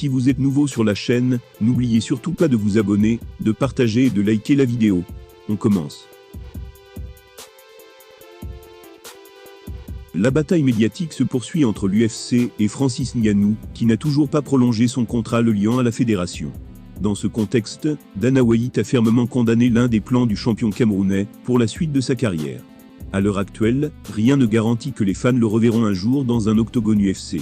Si vous êtes nouveau sur la chaîne, n'oubliez surtout pas de vous abonner, de partager et de liker la vidéo. On commence. La bataille médiatique se poursuit entre l'UFC et Francis Ngannou, qui n'a toujours pas prolongé son contrat le liant à la fédération. Dans ce contexte, Dana White a fermement condamné l'un des plans du champion camerounais pour la suite de sa carrière. À l'heure actuelle, rien ne garantit que les fans le reverront un jour dans un octogone UFC.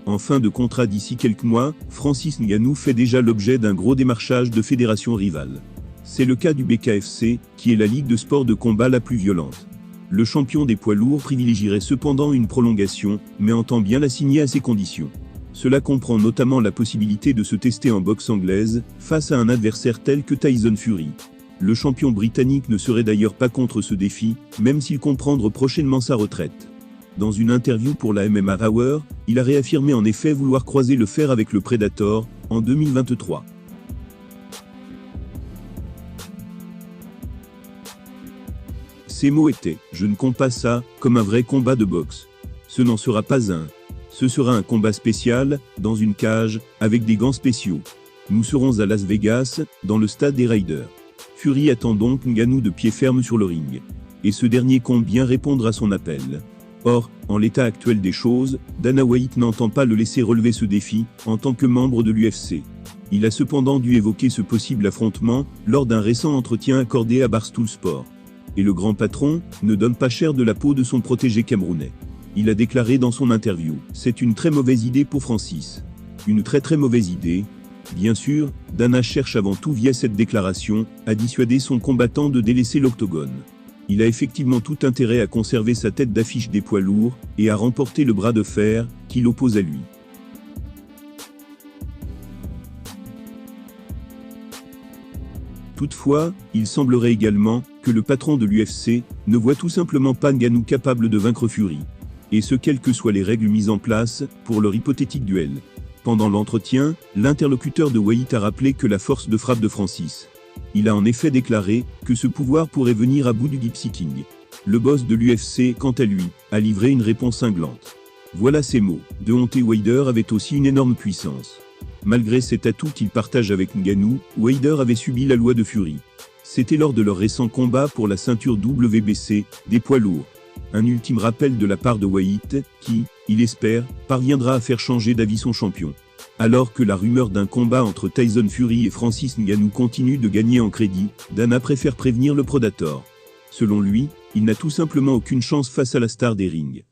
En fin de contrat d'ici quelques mois, Francis Ngannou fait déjà l'objet d'un gros démarchage de fédérations rivales. C'est le cas du BKFC, qui est la ligue de sport de combat la plus violente. Le champion des poids lourds privilégierait cependant une prolongation, mais entend bien la signer à ses conditions. Cela comprend notamment la possibilité de se tester en boxe anglaise, face à un adversaire tel que Tyson Fury. Le champion britannique ne serait d'ailleurs pas contre ce défi, même s'il compte prendre prochainement sa retraite. Dans une interview pour la MMA Hour, il a réaffirmé en effet vouloir croiser le fer avec le Predator, en 2023. Ces mots étaient « Je ne compte pas ça comme un vrai combat de boxe. Ce n'en sera pas un. Ce sera un combat spécial, dans une cage, avec des gants spéciaux. Nous serons à Las Vegas, dans le stade des Raiders. » Fury attend donc Ngannou de pied ferme sur le ring. Et ce dernier compte bien répondre à son appel. Or, en l'état actuel des choses, Dana White n'entend pas le laisser relever ce défi, en tant que membre de l'UFC. Il a cependant dû évoquer ce possible affrontement, lors d'un récent entretien accordé à Barstool Sport. Et le grand patron ne donne pas cher de la peau de son protégé camerounais. Il a déclaré dans son interview « C'est une très mauvaise idée pour Francis. Une très mauvaise idée. » Bien sûr, Dana cherche avant tout via cette déclaration, à dissuader son combattant de délaisser l'octogone. Il a effectivement tout intérêt à conserver sa tête d'affiche des poids lourds, et à remporter le bras de fer, qui l'oppose à lui. Toutefois, il semblerait également que le patron de l'UFC ne voit tout simplement pas Ngannou capable de vaincre Fury. Et ce quelles que soient les règles mises en place pour leur hypothétique duel. Pendant l'entretien, l'interlocuteur de White a rappelé que la force de frappe de Francis. Il a en effet déclaré que ce pouvoir pourrait venir à bout du Gypsy King. Le boss de l'UFC, quant à lui, a livré une réponse cinglante. Voilà ces mots. Deontay Wilder avait aussi une énorme puissance. Malgré cet atout qu'il partage avec Ngannou, Wilder avait subi la loi de Fury. C'était lors de leur récent combat pour la ceinture WBC, des poids lourds. Un ultime rappel de la part de White, qui, il espère, parviendra à faire changer d'avis son champion. Alors que la rumeur d'un combat entre Tyson Fury et Francis Ngannou continue de gagner en crédit, Dana préfère prévenir le Predator. Selon lui, il n'a tout simplement aucune chance face à la star des rings.